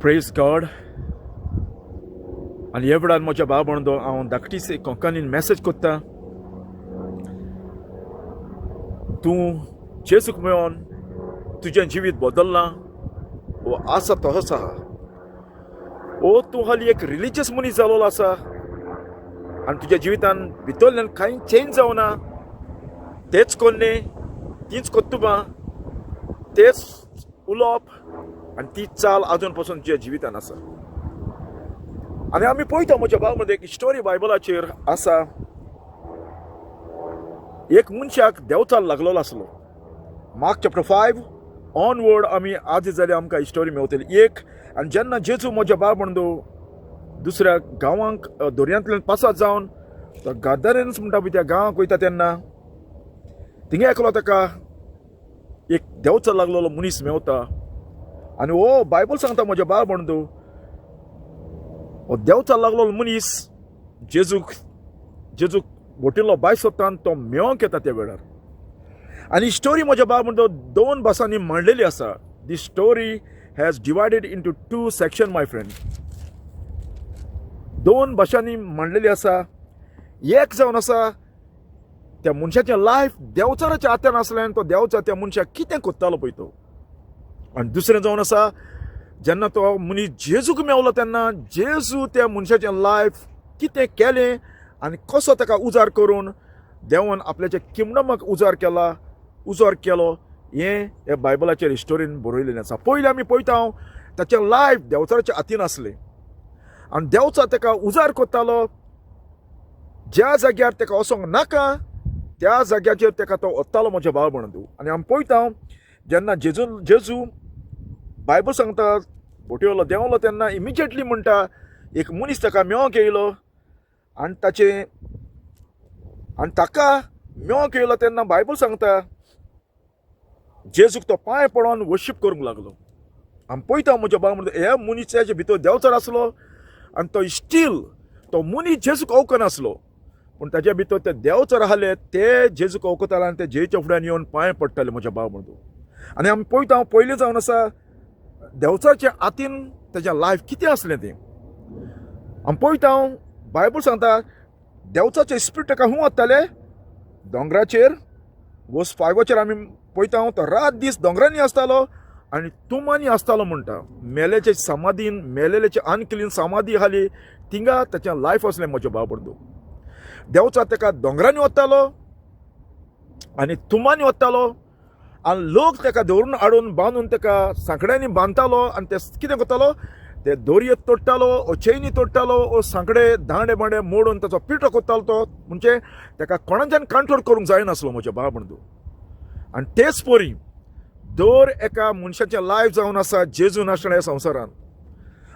Praise God. आनी हे वेळार म्हज्या भाव बंदो हांव धाकटी कोंकणीन मॅसेज कोत्ता. तूं जेजूक मेळोन तुजें जिवीत बदल्लां वो आसा तसोच आहा, ओ तूं हालीं एक रिलिजियस मनीस जालोलो आसा आनी तुज्या जिवितान भितरल्यान कांय चेंज जावना. तेच कोन्ने, तीच कोत्तुबां, तेच उलोवप आनी तीच चाल आजून पासून तुज्या जिवितान आसा. आनी आमी पळयता म्हज्या भाव मध्ये एक स्टोरी बायबलाचेर आसा. एक मनशाक देंवचाल लागलेलो आसलो. मार्क चॅप्टर 5 ऑनवर्ड आमी आज जाल्यार आमकां ही स्टोरी मेवतली. आनी जेन्ना जेजू म्हज्या भाव बंदो दुसऱ्या गांवांक दर्यांतल्यान पासात जावन तो गादारेन्स म्हणटा पळय त्या गांवांक वयता तेन्ना थिंगा एकलो ताका एक देंवचाल लागलेलो मनीस मेवता. आनी हो बायबल सांगता म्हज्या भाव बंदो हो देंवचाल लागलेलो मनीस जेजूक बोटिल्लो बाय सोदतान तो मेळोंक येता त्या वेळार. आनी स्टोरी म्हज्या भाव बंदो 2 भासांनी मांडलेली आसा. The story has divided into 2 section my friend. 2 भाशांनी मांडलेली आसा. एक जावन आसा त्या मनशाचें लायफ देंवचाराच्या हातान आसल्यान तो देंवचार त्या मनशाक कितें कोत्तालो पळय तो. आनी दुसरें जावन आसा जेन्ना तो मनीस जेजूक मेवलो तेन्ना जेजू त्या मनशाचें लायफ कितें केलें आनी कसो ताका उजार करून देवान आपल्याच्या किंगडमाक उजार केलो हें ह्या बायबलाचेर हिस्टोरीन बरयलेलें आसा. पयलीं आमी पळयता ताचें लायफ देंवचाराच्या हातीन आसलें आनी देंवचार ताका उजार कोत्तालो. ज्या जाग्यार ताका वचोंक नाका त्या जाग्याचेर ताका तो वतालो म्हज्या भाव बंदू. आनी आमी पळयता जेन्ना जेजू बायबल सांगता बोटयलो देंवलो तेन्ना इमिजिएटली म्हणटा एक मनीस ताका मेळोंक येयलो आनी ताका मेळोंक येयलो तेन्ना बायबल सांगता जेजूक तो पांय पडोन वर्शीप करूंक लागलो. आमी पळयता म्हज्या भाव बंदू ह्या मनशाचे भितर देंवचार आसलो आनी तो स्टील तो मनीस जेजूक वळखनासलो पूण ताच्या भितर ते देंवचार आहले ते जेजूक वळखताले आनी ते जेच्या फुड्यान येवन पांय पडटाले म्हज्या भाव बंदू. आनी आमी पळयता पयलीं जावन आसा देंवचाराच्या हातीन ताचें लायफ कितें आसलें तें. आमी पळयता बायबल सांगता देंवचाराचें स्पिरीट ताका खूंय वताले दोंगराचेर. वर्स 5 आमी पळयता तो रात दीस दोंगरांनी आसतालो आनी तुमांनी आसतालो म्हणटा. मेलेचे समाधीन मेलेलेचे अनक्लीन समाधी आसली थिंगा ताचें लायफ आसलें म्हज्या भाव बंदू. देंवचार ताका दोंगरांनी वतालो आनी तुमांनी वतालो आनी लोक ताका धरून हाडून बांदून ताका सांकड्यांनी बांदतालो आनी ते कितें करतालो ते दोरये तोडटालो ओ चैनी तोडटालो ओ सांकडे दांडे बांडे मोडून ताचो पिठो कोत्तालो तो. म्हणजे ताका कोणाच्यान कंट्रोल करूंक जायनासलो म्हज्या भाव बंदू. आनी तेच परी दर एका मनशाचें लायफ जावन आसा जेजू नासतना ह्या संवसारान.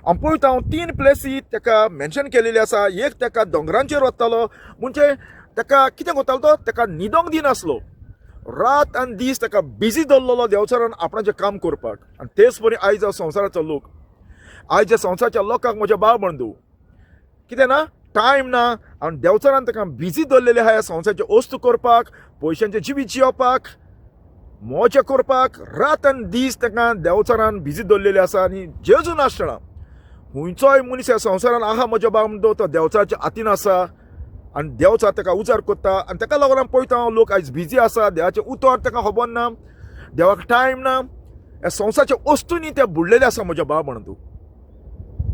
आमी पळयता 3 प्लेसी ताका मेन्शन केलेली आसा. एक ताका दोंगरांचेर वतालो म्हणजे ताका कितें करतालो तो ताका न्हिदोंक दिनासलो. रात आनी दीस ताका बिजी दवरलेलो देंवचारान आपणाचें काम करपाक. आनी तेच परी आयज संवसाराचो लोक आयच्या संवसाराच्या लोकांक म्हज्या भाव बंदू कितें ना टायम ना आनी देंवचारान ताका बिजी दवरलेले आहा ह्या संवसाराचे वस्तू करपाक पयशांचें जिवीत जियोवपाक मोजा करपाक. रात आनी दीस ताका देंवचारान बिजी दवरलेले आसा. आनी जेजू नासतना खंयचोय मनीस ह्या संवसारान आहा म्हज्या भाव बंदू तो देंवचाराच्या हातीन आसा आनी देंवचार ताका उजार कोत्ता. आनी ताका लागून आमी पळयता लोक आयज बिजी आसा. देवाचें उतर ताका खबर ना, देवाक टायम ना. ह्या संवसाराच्या वस्तूंनी ते बुडलेले आसा म्हज्या भाव बंदू.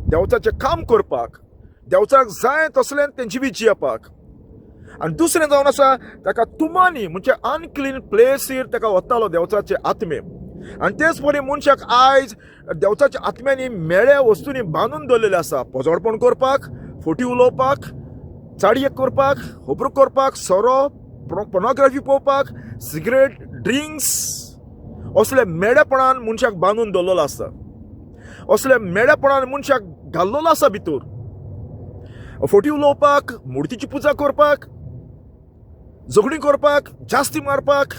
देंवचाराचें काम करपाक देंवचाराक जाय तसलें तें जिवीत जियोवपाक. आनी दुसरें जावन आसा ताका तुमांनी म्हणजे अनक्लीन प्लेसीर ताका वतालो देंवचाराचे आत्मे. आनी तेच परी मनशाक आयज देंवचाराच्या आत्म्यांनी मेळ्या वस्तूंनी बांदून दवरलेले आसा. पोजोडपण करपाक, फोटी उलोवपाक, चाडयेक करपाक, होबरो करपाक, सोरो पोर्नोग्राफी पळोवपाक, सिगरेट, ड्रिंक्स असले मेळेपणान मनशाक बांदून दवरलेलो आसा. असले मेळेपणान मनशाक घाल्लेलो आसा भितर. फोटी उलोवपाक, मुर्तीची पुजा करपाक, झगडीं करपाक, जास्ती मारपाक,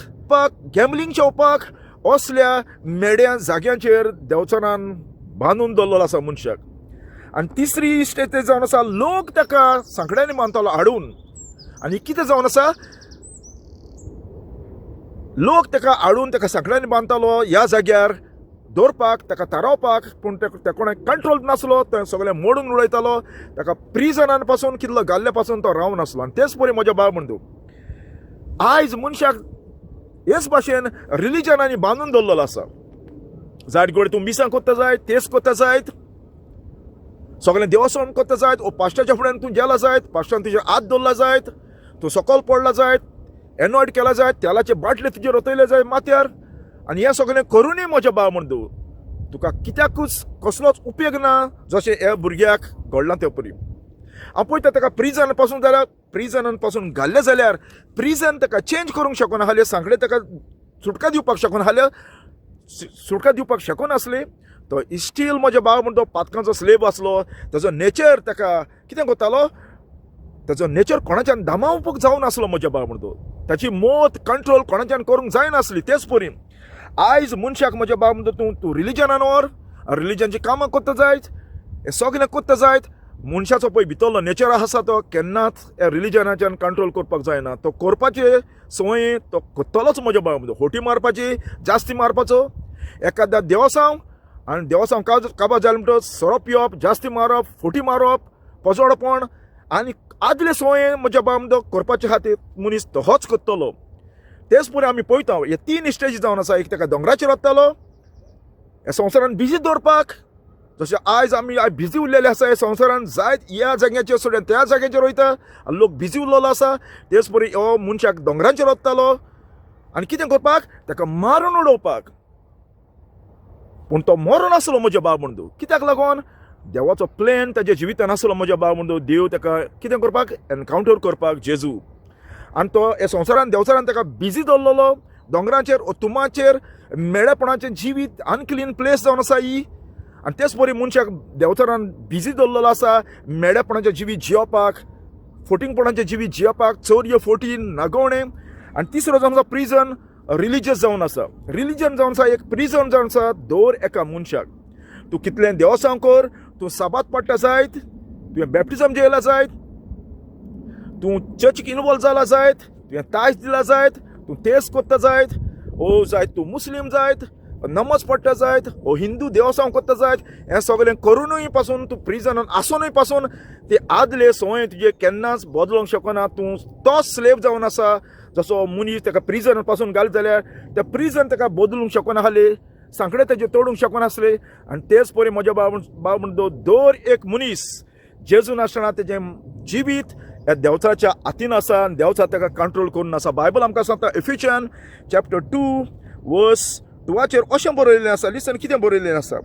गॅमलिंग जेवपाक असल्या मेड्या जाग्यांचेर देंवचारान बांदून दवरलेलो आसा मनशाक. आनी तिसरी स्टेज जावन आसा लोक ताका सांकड्यांनी बांदतालो हाडून. आनी कितें जावन आसा लोक ताका हाडून ताका सांकड्यांनी बांदतालो ह्या जाग्यार दवरपाक ताका तारोवपाक पूण ते कोणाक कंट्रोल नासलो तो सगळें मोडून उडयतालो ताका प्रिजनान पासून कितलो घाल्ल्या पासून तो रावं नासलो आनी तेच परी म्हज्या बाब म्हणटू आयज मनशाक हेच भाशेन रिलिजनांनी बांदून दवरलेलो आसा जायत गोड तूं मिसां कोत्ता जायत तेच कोत्ता जायत सगळें देवस्थान कोत्ता जायत ओ पास्टाच्या फुड्यान तूं गेला जायत पास्टान तुजेर हात दवरला जायत तूं सकयल पडला जायत एनॉयड केला जायत तेलाचे बाटले तुजेर ओतयले जायत माथ्यार आनी हें सगळें करूनय म्हज्या बाब म्हणटू तुका कित्याकूच कसलोच उपेग ना जशें ह्या भुरग्याक घडलां ते परी हांव पळयता ताका प्रिजन पासून जाल्यार प्रिजनान पासून घाल्लें जाल्यार प्रिजन ताका चेंज करूंक शकना जाल्यार सांखळे ताका सुटका दिवपाक शकना जाल्यार सुटका दिवपाक शकनासली तो स्टील म्हज्या बाब म्हणटा तो पातकांचो स्लेब आसलो ताजो नेचर ताका कितें कोत्तालो ताजो नेचर कोणाच्यान दामावपाक जावनासलो म्हज्या बाब म्हणटा तो ताची मोत कंट्रोल कोणाच्यान करूंक जायनासली तेच परी आयज मनशाक म्हज्या बाब म्हणटा तूं रिलिजनान व्हर रिलिजनची कामां कोत्ता जायत हें सगळें कोत्ता जायत मनशाचो पळय भितरलो नेचर आसा तो केन्नाच ह्या रिलिजनाच्यान कंट्रोल करपाक जायना तो करपाचे संवय तो कोत्तलोच म्हज्या बाब म्हणटा होटी मारपाची जास्ती मारपाचो एखाद्या देवसांव आनी देवसांव काबार जालें म्हणटच सोरोप येवप जास्ती मारप फोटी मारप पोजोडपण आनी आदले संवय म्हज्या बाब म्हणटा करपाचे खातीर मनीस तोच कोत्तलो तेच पळय आमी पळयता हे 3 स्टेजी जावन आसा एक ताका दोंगराचेर वतालो ह्या संवसारान बिजी दवरपाक जशें आयज आमी बिजी उरलेले आसा ह्या संवसारान जायत ह्या जाग्याचेर सोडून त्या जाग्याचेर वयता आनी लोक बिजी उरलेलो आसा तेच परी हो मनशाक दोंगरांचेर वतालो आनी कितें करपाक ताका मारून उडोवपाक पूण तो मरो नासलो म्हज्या बाब म्हणटू कित्याक लागून देवाचो प्लॅन ताच्या जिवितान आसलो म्हज्या बाब म्हणटू देव ताका कितें करपाक एनकावंटर करपाक जेजू आनी तो ह्या संवसारान देवचारान ताका बिजी दवरलेलो दोंगरांचेर तुमाचेर मेळेपणाचें जिवीत अनक्लीन प्लेस जावन आसा ही आनी तेच परी मनशाक देवचारान बिजी दवरलेलो आसा मेळेपणाचें जिवीत जियोवपाक फोटिंगपणाचें जिवीत जियोवपाक चोरयो फोटीन नागवणें आनी तिसरो जावन आसा प्रिजन रिलिजियस जावन आसा रिलिजन जावन आसा एक प्रिजन जावन आसा दवर एका मनशाक तूं कितलें देवसांव कर तूं साबात पडटा जायत तुवें बॅप्टिजम जेयला जायत तूं चर्चीक इनवॉल्व जाला जायत तुवें तायस दिला जायत तूं तेस कोत्ता जायत ओ जायत तूं मुस्लीम जायत नमाज पडटा जायत ओ हिंदू देवसांव कोत्ता जायत हें सगळें करूनय पासून तूं प्रिजनान आसूनय पासून ते आदले संवय तुजे केन्नाच बदलूंक शकना तूं तोच स्लेव जावन आसा जसो मनीस ताका प्रिजन पासून घाल जाल्यार ते प्रिजन ताका बदलूंक शकना जाले सांखडे ताजे तोडूंक शकनासले आनी तेच परी म्हज्या बाब म्हणटा दर एक मनीस जेजू नासतना तेजें जिवीत ह्या देवचाच्या हातीन आसा आनी देवचा ताका कंट्रोल करून आसा बायबल आमकां सांगता इफिशियन चॅप्टर 2 वर्स 2 अशें बरयल्लें आसा लिसन कितें बरयल्लें आसा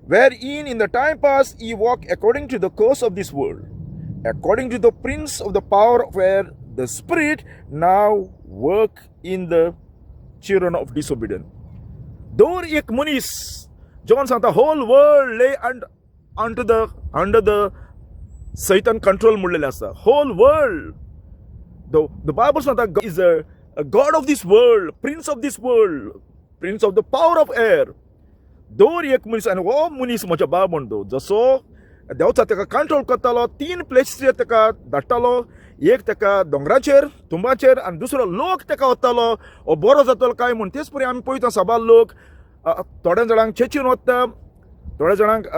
where in the time past ye walk according to the course of this world according to the prince of the power where the spirit now work in the children of disobedient दर एक मनीस जेवण सांगता whole world ले under the Satan control म्हणलेलें आसा whole world the Bible सांगता is a god of this world prince of this world prince of the power of air दर एक मनीस आनी हो मनीस म्हज्या बाब म्हणटो जसो देवचा ताका कंट्रोल करतालो 3 प्लेसीचेर ताका धाडटालो एक ताका दोंगराचेर तुंबाचेर आनी दुसरो लोक ताका वतालो हो बरो जातलो काय म्हण तेच परी आमी पळयता सबाल लोक थोड्या जाणांक चर्चीन वता थोड्या जाणांक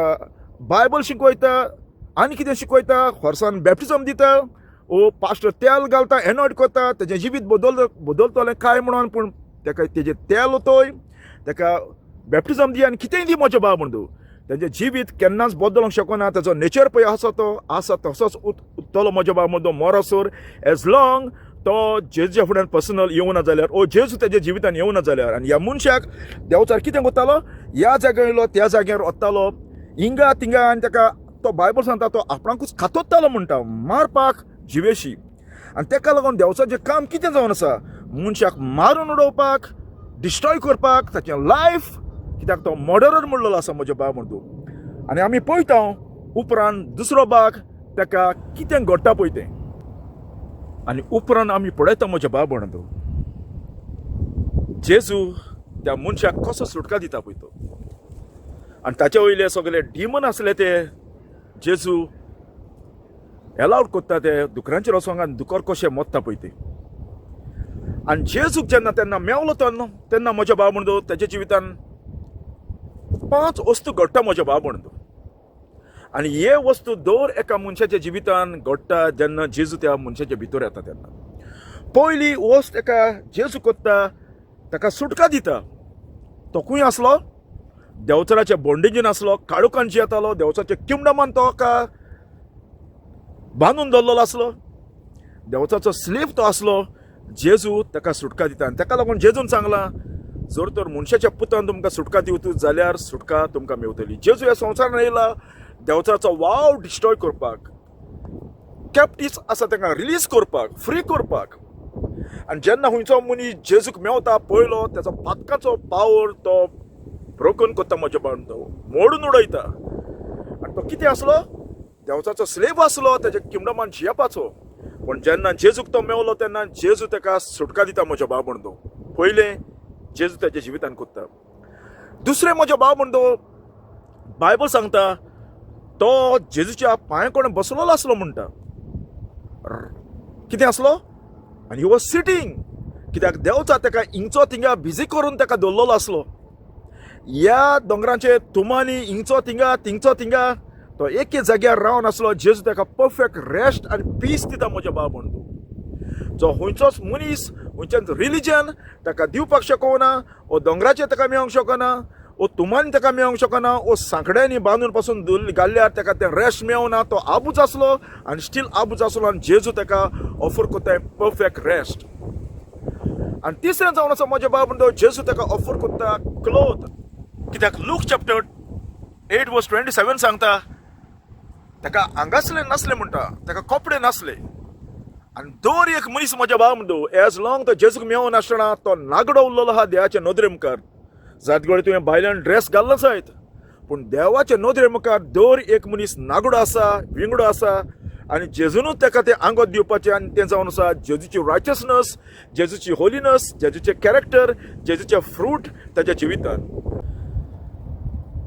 बायबल शिकयता आनी कितें शिकयता हॉर्सान बॅप्टिजम दिता ओ पास्टर तेल घालता एनॉयड करता तेजें जिवीत बदलतलें काय म्हणून पूण ताका तेजें तेल वतोय ताका बॅप्टिजम दी आनी कितेंय दी म्हजें बाब म्हणटू तेजें जिवीत केन्नाच बदलूंक शकना ताजो नेचर पळय आसा तो आसा तसोच उरतलो म्हज्या बाब म्हणटो मोरासोर एज लॉंग तो जेजूच्या फुड्यान पर्सनल येवना जाल्यार ओ जेजू तेज्या जिवितान येवना जाल्यार आनी ह्या मनशाक देवचार कितें करतालो ह्या जाग्यार येयलो त्या जाग्यार वतालो हिंगा थिंगा आनी ताका तो बायबल सांगता तो आपणाकूच खातोत्तालो म्हणटा मारपाक जिवेशी आनी ताका लागून देवचाचें काम कितें जावन आसा मनशाक मारून उडोवपाक डिस्ट्रॉय करपाक ताचें लायफ कित्याक तो मर्डरर म्हणलेलो आसा म्हज्या बाब म्हणटू आनी आमी पळयता उपरांत दुसरो भाग ताका कितें घडटा पळय तें आनी उपरांत आमी पळयता म्हज्या बाब म्हणटू जेजू त्या मनशाक कसो सुटका दिता पळय तो आनी ताचे वयले सगळे डिमन आसले ते जेजू एलावड करता ते दुकरांचेर वचोंक आनी दुकर कशें मोडटा पळय ते आनी जेजूक जेन्ना तेन्ना मेवलो तेन्ना म्हज्या बाब म्हणटो तेज्या जिवितान 5 वस्तू घडटा म्हज्या बाबंद. आनी हे वस्तू दर एका मनशाच्या जिवितान घडटा जेन्ना जेजू त्या मनशाच्या भितर येता तेन्ना. पयली वस्त एका जेजू कोत्ता, ताका सुटका दिता. तोकूय आसलो देंवचाराच्या बॉन्डेजीन आसलो, काळुकान जियेतालो, देंवचाराच्या किंगडमान तो बांदून दवरलेलो आसलो. देंवचाराचो स्लेव तो आसलो. जेजू ताका सुटका दिता आनी ताका लागून जेजून सांगलां, जर तर मनशाच्या पुतान तुमकां सुटका दिवत जाल्यार सुटका तुमकां मेवतली. जेजू ह्या संवसारान येयला देंवचाराचो वाव डिस्ट्रॉय करपाक, कॅप्टिव्स आसा तांकां रिलीज करपाक, फ्री करपाक. आनी जेन्ना खंयचो मनीस जेजूक मेवता पयलो, ताचो पातकाचो पावर तो ब्रोकन करता म्हज्या बाबंद, मोडून उडयता. आनी तो कितें आसलो? देंवचाराचो स्लेव आसलो, ताच्या किंगडमान जियेवपाचो. पण जेन्ना जेजूक तो मेवलो तेन्ना जेजू ताका सुटका दिता म्हज्या बाबंदो. पयलें जेजू ताच्या जिवितान करता. दुसरें म्हज्या बाबंदो, बायबल सांगता तो जेजूच्या पांया कोणें बसलेलो आसलो म्हणटा. कितें आसलो? आनी ही वॉज सिटींग. कित्याक देंवचार ताका इंचो थिंगा बिजी करून ताका दवरलेलो आसलो. ह्या दोंगरांचे तुमांनी इंचो थिंगा तो एके जाग्यार रावन आसलो. जेजू ताका परफेक्ट रेस्ट आनी पीस दिता म्हज्या बाबंदो. जो खंयचोच मनीस खंयचेंच रिलीजन ताका दिवपाक शकना, वो दोंगराचेर ताका मेळोंक शकना, वो तुमांनी ताका मेळोंक शकना, वो सांकड्यांनी बांदून पासून घाल्ल्यार ताका तें रेस्ट मेळना. तो आबूज आसलो आनी स्टील आबूज आसलो आनी जेजू ताका ऑफर करता परफेक्ट रेस्ट. आनी तिसरें जावन आसा म्हज्या बाबंदो, जेजू ताका ऑफर करता क्लोथ. कित्याक लूक चॅप्टर 8:27 सांगता ताका आंगासले नासले म्हणटा, ताका कपडे नासले. आनी दर एक मनीस म्हज्या बाबंदो एज लॉंग तो जेजूक मेळोन नासतना तो नागडो उरलेलो आहा देवाच्या नदरे मुखार. जायते घडये तुवें भायल्यान ड्रेस घालना जायत, पूण देवाच्या नदरे मुखार दर एक मनीस नागडो आसा, विंगडो आसा. आनी जेजूनूच ताका तें आंगोत दिवपाचें. आनी तें जावन आसा जेजूची रायचसनस, जेजूची होलिनस, जेजूचें कॅरेक्टर, जेजूचे फ्रूट ताच्या जिवितान.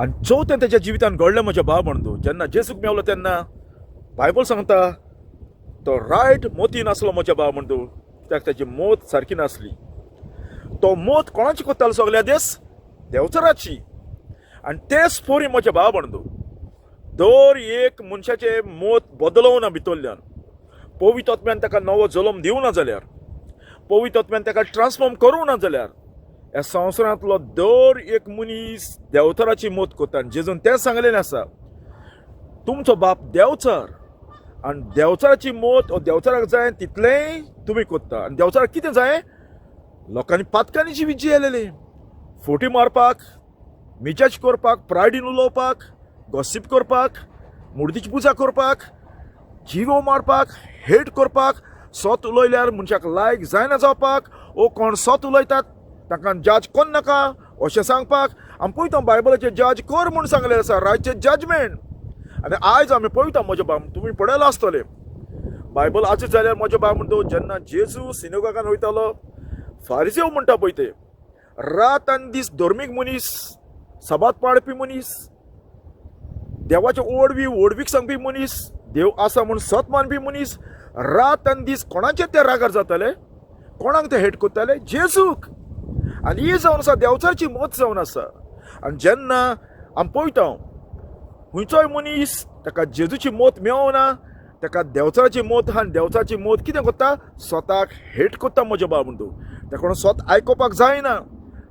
आनी चवथें ताच्या जिवितान घडलें म्हज्या बाबंदो. जेन्ना जेजूक मेवलो तेन्ना बायबल सांगता तो रायट मोती नासलो म्हज्या बाबंदो, कित्याक ताची मोत सारकी नासली. तो मोत कोणाची कोत्तालो सगल्या दीस? देंवचाराची. आनी तेच पोरी म्हज्या बाबंदो. दर एक मनशाचे मोत बदलूं ना भितरल्यान. पवित्र आत्म्यान ताका नवो जल्म दिवं ना जाल्यार, पवित्र आत्म्यान ताका ट्रान्सफॉर्म करूं ना जाल्यार ह्या संवसारांतलो दर एक मनीस देंवचाराची मोत करता. जेजून तें सांगलेलें आसा, तुमचो बाप देंवचार आनी देंवचाराची मोत देंवचाराक जाय तितलेंय तुमी करता. आनी देंवचाराक कितें जाय? लोकांनी पातकांनी जिवीत जियेलेली, फोटी मारपाक, मिजाच करपाक, प्रायडीन उलोवपाक, गॉसिप करपाक, मुर्तीची पुजा करपाक, जिवो मारपाक, हेट करपाक, सोत उलयल्यार मनशाक लायक जायना जावपाक, वो कोण सोत उलयतात ताका जज कोन्न नाका अशें सांगपाक. आमी पळयता बायबलाचें जज कर म्हूण सांगलेलें आसा, रायटचे जजमेंट. आनी आयज आमी पळयता म्हज्या बाब, तुमी पळयलां आसतलें बायबल आजूच जाल्यार म्हज्या बाबंदो, जेन्ना जेजू सिनेगान वयतालो, फारिसेव म्हणटा पळय ते रात आनी दीस धर्मीक मनीस, सबात पाळपी मनीस, देवाचे ओडवीक सांगपी मनीस, देव आसा म्हूण सत मानपी मनीस, रात आनी दीस कोणाचेर ते रागार जाताले? कोणाक ते हेट करताले? जेजूक. आनी ही जावन आसा देंवचाराची मोत जावन आसा. आनी जेन्ना आमी पळयता खंयचोय मनीस ताका जेजूची मोत मेळना, ताका देंवचाराची मोत आहा. आनी देंवचाराची मोत कितें करता? स्वताक हेट करता म्हज्या बाबंदो. ताका स्वता आयकोपाक जायना,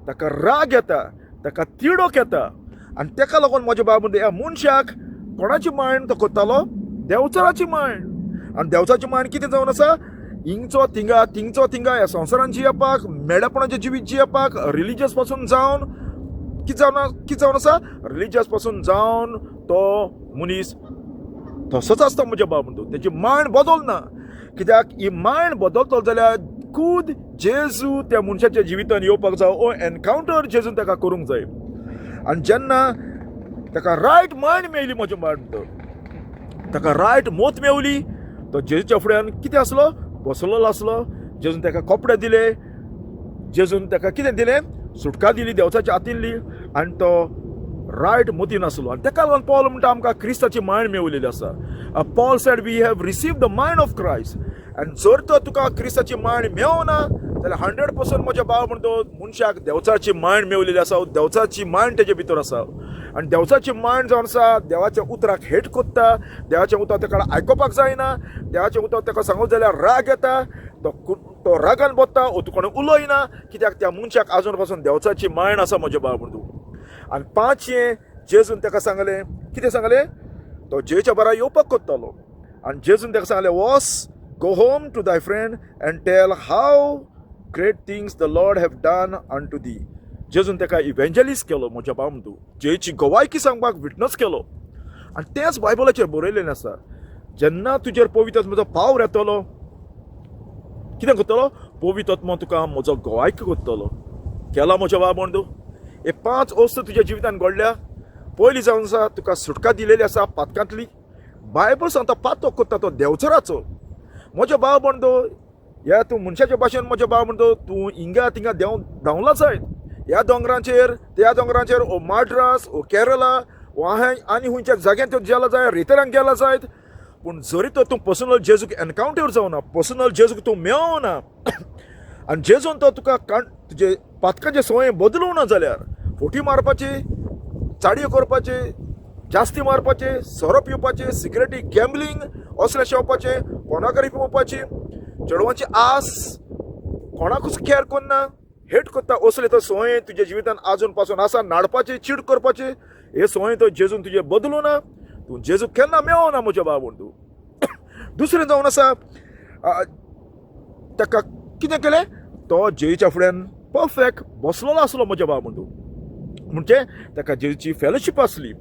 ताका राग येता, ताका तिडोक येता. आनी ताका लागून म्हज्या बाबंदो ह्या मनशाक कोणाची मायंड तो करतालो? देंवचाराची मायंड. आनी देंवचाराची मायंड कितें जावन आसा? हिंगचो थिंगा ह्या संवसारान जियेवपाक, मेळ्यापणाचें जिवीत जियेवपाक, रिलिजियस पासून जावन कितें जावन आसा? रिलिजियस पासून जावन तो मनीस तसोच आसता म्हज्या बाबंदो. तेची मायंड बदलना. कित्याक ही मायंड बदलतलो जाल्यार खूद जेजू त्या मनशाच्या जिवितान येवपाक जाय, ओ एनकावंटर जेजून ताका करूंक जाय. आनी जेन्ना ताका रायट मायंड मेळ्ळी म्हज्या बाबंदो, ताका रायट मोत मेवली, तो जेजूच्या फुड्यान कितें आसलो? बसलेलो आसलो. जेजून ताका कपडे दिले, जेजून ताका कितें दिलें? सुटका दिली, देवचाची आतिल्ली. आनी तो रायट मोतीन आसलो. आनी ताका लागून पॉल म्हणटा आमकां क्रिस्ताची मायंड मेवलेली आसा. Paul said we have received the mind of Christ. आनी जर तर तुका क्रिस्ताची मायंड मेळना जाल्यार 100% म्हज्या भाव म्हणतो मनशाक देवचाची मायंड मेवलेली आसा, देवचाची मायंड तेजे भितर आसा. आनी देवचाची मायंड जावन आसा देवाच्या उतराक हेट कोत्ता, देवाचें उतर तेका आयकोपाक जायना, देवाचें उतर तेका सांगूंक जाल्यार राग येता, तो रागान बसता, ओ तूं कोणें उलयना, कित्याक त्या मनशाक आजून पासून देवचाची मायंड आसा म्हज्या भाव म्हणटू. आनी 5 जेजून तेका सांगलें, कितें सांगलें? तो जेच्या बरा येवपाक कोत्तालो. आनी जेजून तेका सांगलें, was go home to thy friend and tell how great things the lord have done unto thee. जेजून तेका इव्हेंजलिस्ट केलो म्हज्या भाव म्हणटू, जेची गवायकी सांगपाक विटनस केलो. आनी तेंच बायबलाचेर बरयलेलें आसा. जेन्ना तुजेर पवित्र म्हजो पावर येतलो, कितें करतलो? पवित्र आत्मा तुका म्हजो गवायकी करतलो. केला म्हज्या भाव म्हणटू. हे 5 वस्तू तुज्या जिवितान घडल्या. पयली जावन आसा तुका सुटका दिलेली आसा पातकांतली. बायबल सांगता पातो कोत्ता तो देवचराचो. म्हज्या भाव म्हणटो ह्या तूं मनशाच्या भाशेन म्हज्या भाव म्हणटो तूं हिंगा थिंगा धांवला जायत. ह्या दोंगरांचेर त्या दोंगरांचेर ओ माड्रास ओ केरला ओ आनी खंयच्या जाग्यार त्यो गेला जाय, रेतरांक गेला जायत. पूण जरी तर तूं पर्सनल जेजूक एनकावंटर जावना, पर्सनल जेजूक तूं मेळना, आनी जेजून तो तुका तुजे पातकाचे संवय बदलूं ना जाल्यार फोटी मारपाची, चाडयो करपाचे, जास्ती मारपाचे, सोरो पिवपाचे, सिगरेटी, गॅम्बलिंग असले शेवपाचे, कोणाकरी पिवपाची, चेडवांची आस, कोणाकूच केअर करना, हेट करता, असले तो संवय तुज्या जिवितान आजून पासून आसा. नाडपाचे, चीड करपाचे, हे संवय तो जेजून तुजे बदलूं ना. तूं जेजूक केन्ना मेळना म्हज्या भाव म्हण तूं. दुसरें जावन आसा ताका कितें केलें? तो जेईच्या फुड्यान परफेक्ट बसलेलो आसलो म्हज्या भाव म्हण तूं. म्हणजे ताका जेजूची फेलोशीप आसली.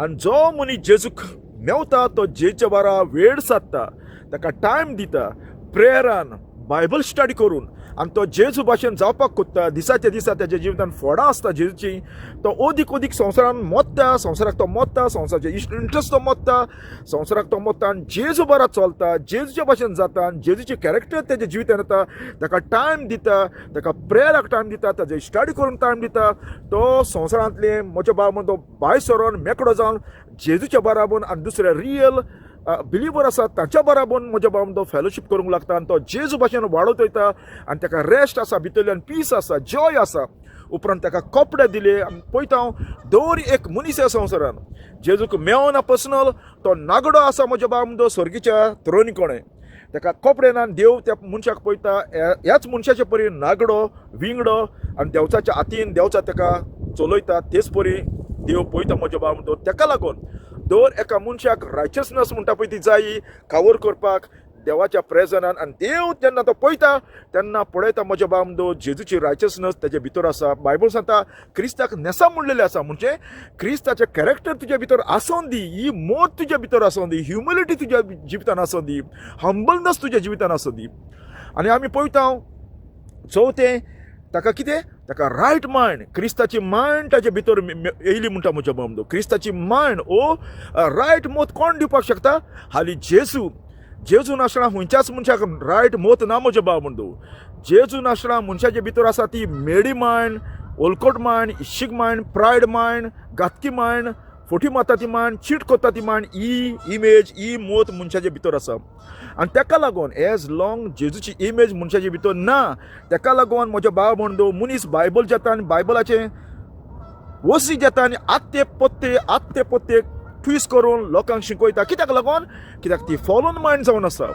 आनी जो मनीस जेजूक मेवता तो जेच्या बारा वेळ सादता, ताका टायम दिता प्रेयरान, बायबल स्टडी करून, आनी तो जेजू भाशेन जावपाक कोत्ता. दिसाच्या दिसा तेज्या जिवितान फोडां आसता जेजूची. तो अदीक संवसारान मोत्ता, संवसाराक तो मोत्ता, संवसाराचे इंट्रस्ट तो मोत्ता, संवसाराक तो मोत्ता आनी जेजू बरा चलता, जेजूच्या भाशेन जाता, आनी जेजूची कॅरेक्टर तेज्या जिवितान येता. ताका टायम दिता, ताका प्रेयराक टायम दिता, ताजे स्टडी करून टायम दिता. तो संवसारांतले म्हज्या भाव म्हणून तो भायर सरोन मेकळो जावन जेजूच्या बराबर आनी दुसरे रियल बिलिवर आसा ताच्या बराबर म्हज्या भावान तो फेलोशीप करूंक लागता. आनी तो जेजू भाशेन वाडत वयता आनी ताका रेस्ट आसा भितरल्यान, पीस आसा, जॉय आसा. उपरांत ताका कपडे दिले. आनी पळयता हांव दर एक मनीस ह्या संवसारान जेजूक मेळना पर्सनल, तो नागडो आसा म्हज्या भावान तो सर्गीच्या थ्रोनी कोणें. ताका कपडे ना, देव त्या मनशाक पळयता ह्याच मनशाचे परी नागडो, विंगडो, आनी देवचाच्या हातीन देवचा ताका चलयता. तेच परी देव पळयता म्हज्या भावान तो. ताका लागून दर एका मनशाक रायचसनस म्हणटा पळय ती जायी कावर करपाक देवाच्या प्रेजनान. आनी देव जेन्ना तो पळयता तेन्ना पळयता म्हज्या भाव म्हणटो जेजूची रायचसनस तेजे भितर आसा. बायबल सांगता क्रिस्ताक नेसा म्हणलेलें आसा. म्हणजे क्रिस्ताचें कॅरेक्टर तुज्या भितर आसूं दी, ही मोद तुज्या भितर आसूं दी, ह्युमिलिटी तुज्या जिवितान आसूं दी, हंबलनस तुज्या जिवितान आसूं दी. आनी आमी पळयता चवथें ताका कितें? ताका रायट मायंड, क्रिस्ताची मायंड ताचे भितर येयली म्हणटा म्हज्या भाव म्हणटो. क्रिस्ताची मायंड ओ रायट मोत कोण दिवपाक शकता? हाली जेजू नासतना खंयच्याच मनशाक रायट मोत ना म्हज्या भाव म्हणटो. जेजू नासतना मनशाचे भितर आसा ती मेडी मायंड, ओलकोट मायंड, इश्शीक मायंड, प्रायड मायंड, घातकी मायंड, फोटी मारता ती मायंड, चीट कोत्ता ती मायंड, ही इमेज, ही मोत मनशाचे भितर आसा. आनी ताका लागून एज लॉंग जेजूची इमेज मनशाचे भितर ना, ताका लागून म्हज्या भाव म्हणटो मनीस बायबल जेता आनी बायबलाचे वसी जेता आनी आत्ते पत्ते ट्विस्ट करून लोकांक शिकयता. कित्याक लागून? कित्याक ती फॉलन मायंड जावन आसा.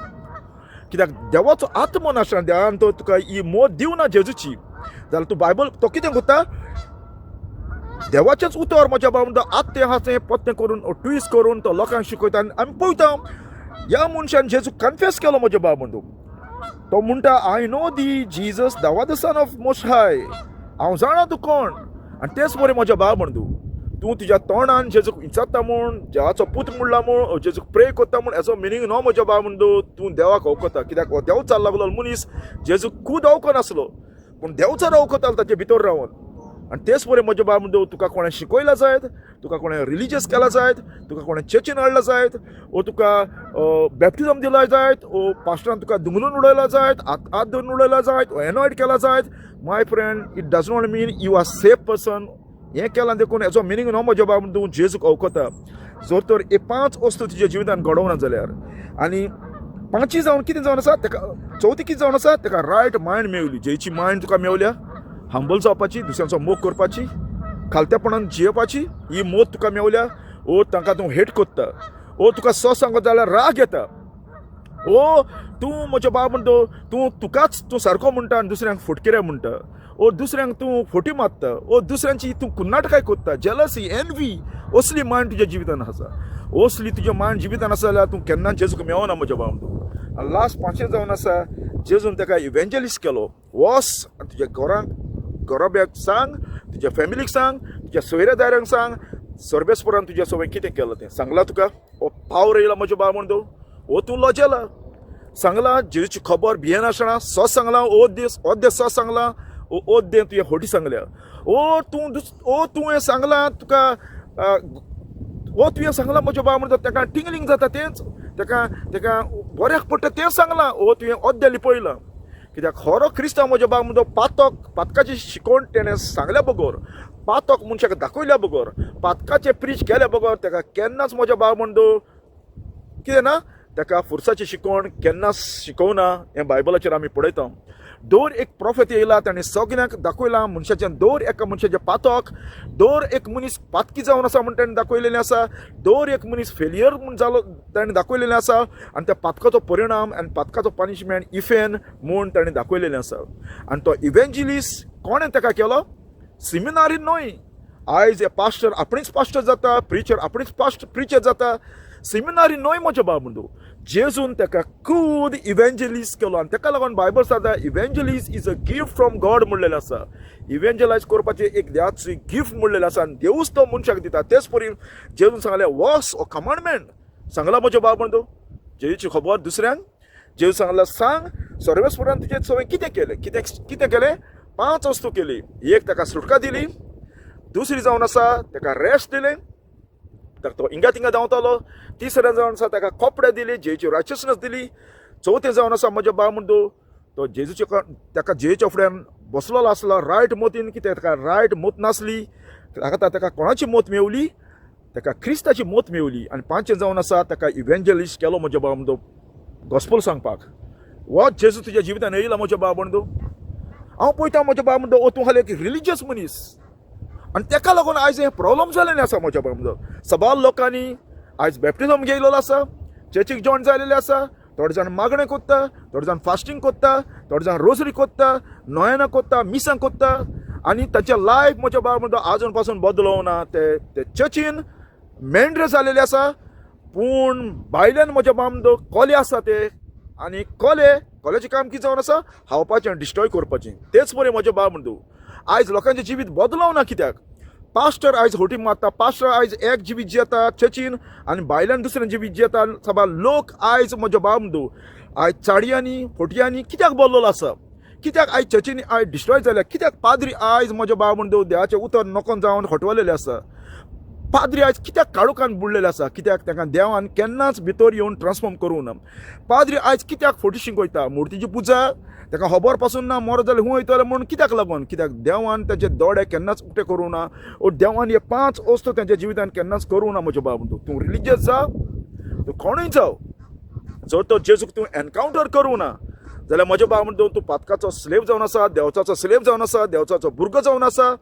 कित्याक देवाचो आत्मो नासतना देवान तो तुका ही मोद दिवना जेजूची, जाल्यार तूं बायबल तो कितें करता? देवाचेच उतर म्हज्या भाव म्हणटा आत्ते हाचे पत्ते करून ट्विस्ट करून तो लोकांक शिकयता. आनी आमी पळयता ह्या मनशान जेजू कन्फेस केलो म्हज्या भाव म्हणटो. तो म्हणटा I know the Jesus thou art the son of most high. हांव जाणा तूं कोण. आनी तेच बरें म्हज्या भाव म्हणटो. तूं तुज्या तोंडान जेजूक विचारता म्हूण, देवाचो पूत म्हणला म्हूण, जेजूक प्रे करता म्हूण हेचो मिनींग नो म्हज्या भाव म्हणटो. तूं देवाक वळखता. कित्याक हो देव चाल लागलो मनीस जेजूक खूद वळखनासलो, पूण देवचार वळखतालो ताचे भितर रावन. आनी तेच बरें म्हज्या भाव म्हणटो. तुका कोणें शिकयला जायत, तुका कोणें रिलिजियस केला जायत, तुका कोणें चर्चीन हाडला जायत, ओ तुका बॅप्टिजम दिला जायत, ओ पास्टरान तुका दुंगलून उडयला जायत, हात धरून उडयला जायत, ओ एनॉयड केला जायत. My friend, it does not mean you are safe person. हें केलां देखून हेचो मिनींग नो म्हज्या भाव म्हणटो जेजूक वळखता. जर तर हे 5 वस्तू तुज्या जिवितान घडोवना जाल्यार. आनी पांची जावन कितें जावन आसा ताका चवथी कितें जावन आसा ताका रायट मायंड मेवली जेची मायंड तुका मेवल्या हंबल जावपाची दुसऱ्यांचो मोग करपाची खालत्यापणान जियेवपाची ही मोद तुका मेवल्या ओ तांकां तूं हेट कोत्ता ओ तुका सांगत जाल्यार राग येता ओ तूं म्हजो बाब म्हणटो तुकाच तूं सारको म्हणटा आनी दुसऱ्यांक फटकेरे म्हणटा ओ दुसऱ्यांक तूं फोटी मारता ओ दुसऱ्यांची तूं कुन्नाटकाय कोत्ता जेलसी एनवी असली मायंड तुज्या जिवितान आसा असली तुज्या मायंड जिवितान आसा जाल्यार तूं केन्ना जेजूक मेवना म्हज्या बाब म्हणटो आनी लास्ट 5 जावन आसा जेजून ताका इव्हेंजलिस्ट केलो वस आनी तुज्या घराब्याक सांग तुज्या फॅमिलीक सांग तुज्या सोयऱ्यादारांक सांग सर्वेस्परान तुज्या सवय कितें केलां तें सांगलां तुका ओ पावर येयला म्हजो बाब म्हणटो ओ तूं लजेला सांगलां जेजूची खबर भियेनासतना सॉस सांगलां ओ दे सॉस सांगलां ओ दे तुवें होटी सांगल्या ओ तुवें सांगलां तुका ओ तुवें सांगलां म्हजो बाब म्हणटा ताका टिंगलिंग जाता तेंच ताका बऱ्याक पडटा तें सांगलां ओ तुवें ओद्दे लिपयलां कित्याक खरो क्रिस्तांव म्हजो बाब म्हणटो पातकाची शिकोवण तेणें सांगल्या बगर पातक मनशाक दाखयल्या बगर पातकाचें प्रीच केल्या बगर ताका केन्नाच म्हजो बाब म्हणटो कितें ना ताका फुरसाची शिकोवण केन्नाच शिकोवना हें बायबलाचेर आमी पळयता दर एक प्रॉफेट येयला ताणें सगळ्यांक दाखयलां मनशाचें दर एका मनशाचें पातक दर एक मनीस पातकी जावन आसा म्हण ताणें दाखयलेलें आसा दर एक मनीस फेलियर म्हूण जालो ताणें दाखयलेलें आसा आनी त्या पातकाचो परिणाम आनी पातकाचो पनिशमेंट इफेन म्हूण ताणें दाखयलेलें आसा आनी तो इव्हेंजलिस्ट कोणें ताका केलो सेमिनारीन न्हय आयज हे पास्टर आपणेच पास्टर जाता प्रिचर आपणेच प्रिचर जाता सेमिनारी न्हय म्हजो बाब म्हणटो जेजून ताका खूद इव्हेंजलिस्ट केलो आनी ताका लागून बायबल सांगता evangelist is a gift from God म्हणलेलें आसा इव्हेंजलायज करपाचें एक देवाची गिफ्ट म्हणलेलें आसा आनी देवूच तो मनशाक दिता तेच परी जेजून सांगलें वॉस ओ कमांडमेंट सांगला म्हजो बाब म्हणटो जेजूची खबर दुसऱ्यांक जेजू सांगला सांग सर्वेस्परान तुजें सवय कितें केलें कितें केलें 5 वस्तू केली एक ताका सुटका दिली दुसरी जावन आसा ताका रेस्ट दिलें ताका तो इंगा तिंगा धांवतालो तिसरें जावन आसा ताका कपडे दिले जेजूची रायचसनस दिली चवथें जावन आसा म्हजो बाब म्हणटो तो जेजूचे ताका जेजूच्या फुड्यान बसलेलो आसलो रायट मोतीन कितें ताका रायट मोत नासली ताका कोणाची मोत मेवली ताका क्रिस्ताची मोत मेवली आनी 5 जावन आसा ताका इव्हेंजलिस्ट केलो म्हजो बाब म्हणटो गॉस्पल सांगपाक वो जेजू तुज्या जिवितान येयला म्हजो बाब म्हणटो हांव पळयता म्हजो बाब म्हणटो तूं हाले एक रिलिजियस मनीस आनी ताका लागून आयज हें प्रॉब्लम जालेलें आसा म्हज्या बाब म्हणटो सबाल लोकांनी आयज बॅप्टिजम घेयलेलो आसा चर्चीक जॉयन जालेले आसा थोडे जाण मागणें कोत्ता थोडे जाण फास्टींग कोत्ता थोडे जाण रोजरी कोत्ता नोयना कोत्ता मिसां कोत्ता आनी ताचें लायफ म्हज्या बाब म्हणटो आजून पासून बदलो ना ते चर्चीन मेंढरे जालेले आसा पूण भायल्यान म्हज्या बाब म्हणटो कोले आसा ते आनी कोल्याचें काम कितें जावन आसा हावपाचें डिस्ट्रॉय करपाचें तेच बरें म्हजें बाब म्हणटो आयज लोकांचें जिवीत बदलूं ना कित्याक पास्टर आयज होटी मारता पास्टर आयज एक जिवीत जियेता चर्चीन आनी भायल्यान दुसरें जिवीत जियेता सभा लोक आयज म्हजो बाब म्हणटो आयज चाडयांनी फोटयांनी कित्याक बदललो आसा कित्याक आयज चर्चीनी आयज डिस्ट्रॉय जाल्या कित्याक पाद्री आयज म्हजो बाब म्हणटो देवाचें उतर नोकोन जावन हटवलेलें आसा पाद्री आयज कित्याक काळोखान बुडलेले आसा कित्याक ताका देवान केन्नाच भितर येवन ट्रान्सफॉर्म करूं ना पाद्री आयज कित्याक फोटी शिंकयता मुर्तीची पुजा ताका खबर पासून ना मरो जाल्यार हूं वयतले म्हणून कित्याक लागून कित्याक देवान ताचे दोळे केन्नाच उक्ते करूं ना ओ देवान हे 5 वस्तू तांच्या जिवितान केन्नाच करूं ना म्हजो बाब म्हणटो तूं रिलिजियस जाव तूं कोणूय जाव जर तो जेजूक तूं एनकावंटर करूं ना जाल्यार म्हजो बाब म्हणटो तूं पातकाचो स्लेव जावन आसा देवचाचो स्लेव जावन आसा देवचाचो भुरगो जावन आसा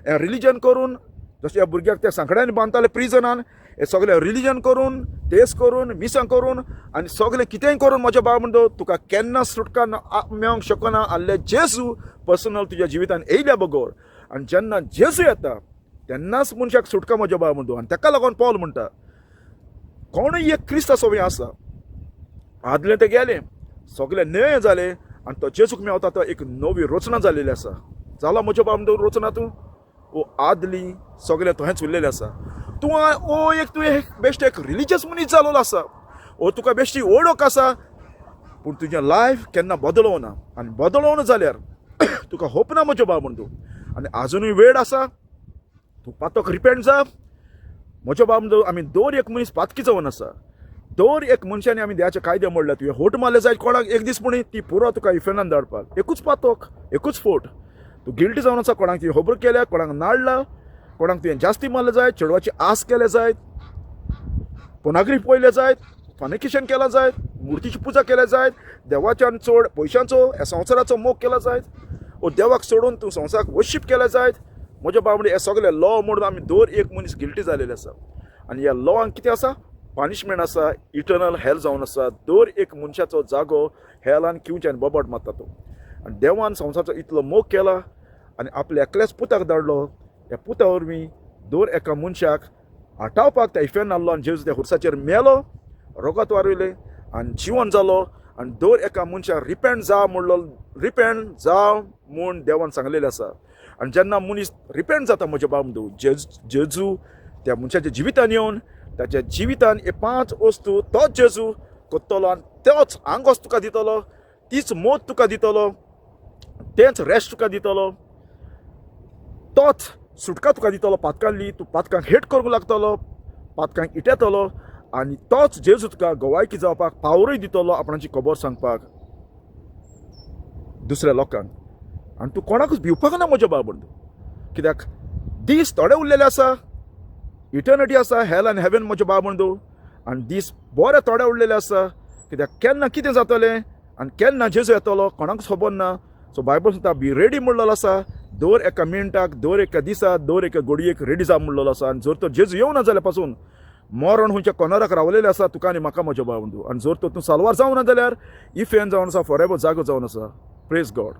हें रिलिजन करून जशें ह्या भुरग्याक त्या सांकड्यांनी बांदताले प्रिजनान हे सगळें रिलिजन करून तेस करून मिसां करून आनी सगळें कितेंय करून म्हजो बाब म्हणटो तुका केन्ना सुटका मेळोंक शकना आसले जेजू पर्सनल तुज्या जिवितान येयल्या बगर आनी जेन्ना जेजू येता तेन्नाच मनशाक सुटका म्हजो बाब म्हणटो आनी ताका लागून पॉल म्हणटा कोणूय एक क्रिस्त सवय आसा आदलें तें गेलें सगळें नवें जालें आनी तो जेजूक मेवता तो एक नवी रचना जालेली आसा जाला म्हजो बाब म्हणटो रचना तूं ओ आदली सगळें तोहेंच उरलेलें आसा तूं तुवें बेश्टे एक रिलिजियस मनीस जालोलो आसा ओ तुका बेश्टी ओळख आसा पूण तुजें लायफ केन्ना बदलो ना आनी बदलो ना जाल्यार तुका होप ना म्हजो बाब म्हणटो आनी आजुनूय वेळ आसा तूं पातक रिपेंट जा म्हजो बाब म्हणटो आमी दर एक मनीस पातकी जावन आसा दर एक मनशांनी आमी देवाचे कायदे मोडले तुवें होट मारले जायत कोणाक एक दीस पुणी ती पुरो तुका इफेनान धाडपाक एकूच पातक एकूच फोट तूं गिल्टी जावन आसा कोणाक तुवें खबर केल्या कोणाक नाडला कोणाक तुवें जास्ती मारले जायत चेडवाची आस केले जायत पोनागरी पयले जायत फॉर्निकेशन केला जायत मुर्तीची पुजा केल्या जायत, देवाच्यान चड पयशांचो ह्या संवसाराचो मोग केला जायत, वो देवाक सोडून तूं संवसाराक वर्शीप केल्या जायत. म्हज्या बाबडे हे सगळे लॉ म्हणून आमी दर एक मनीस गिल्टी जालेले आसा. आनी ह्या लॉवान कितें आसा? पानिशमेंट आसा, इटर्नल हेल जावन आसा. दर एक मनशाचो जागो हेलान किंवच्यान बोबाट मारता तो. आनी देवान संवसाराचो इतलो मोग केला आनी आपल्या एकल्याच पुताक धाडलो. ह्या पुता वरवीं दर एका मनशाक आटावपाक त्या इफेन नासलो आनी जेजू त्या हुर्साचेर मेलो, रोगात वारयले आनी जिवन जालो. आनी दर एका मनशाक रिपेंट जाव म्हूण देवान सांगलेलें आसा. आनी जेन्ना मनीस रिपेंट जाता म्हज्या बाबडो, जेजू त्या मनशाच्या जिवितान येवन ताच्या जिवितान हे 5 वस्तू तोच जेजू करतलो आनी तोच आंगोस तुका दितलो, तीच मोत तुका दितलो, तेंच रेस्ट तुका दितलो, तोच सुटका तुका दितलो पातकांतली. तूं पातकांक हेट करूंक लागतलो, पातकांक इटेतलो आनी तोच जेजू तुका गोवायकी जावपाक पावरूय दितलो आपणाची खबर सांगपाक दुसऱ्या लोकांक. आनी तूं कोणाकूच भिवपाक ना म्हज्या बाबडो, कित्याक दीस थोडे उरलेले आसा, इटर्निटी आसा, हेल आनी हेवन म्हज्या बाबडो. आनी दीस बरे थोडे उरलेले आसा, कित्याक केन्ना कितें जातलें आनी केन्ना जेजू येतलो कोणाकूच खबर ना. सो बायबल सांगता बी रेडी म्हणलेलो आसा. दर एका मिनटाक, दर एका दिसा, दर एका घडयेक रेडी जा म्हणलेलो आसा. आनी जर तो जेजू येवना जाल्यार पासून मरण खंयच्या कॉर्नराक रावलेले आसा तुका आनी म्हाका म्हज्या बाबडो. आनी जर तो तूं साल्वार जावना जाल्यार इफेन जावन आसा, फॉर एवर जागो जावन आसा. Praise God.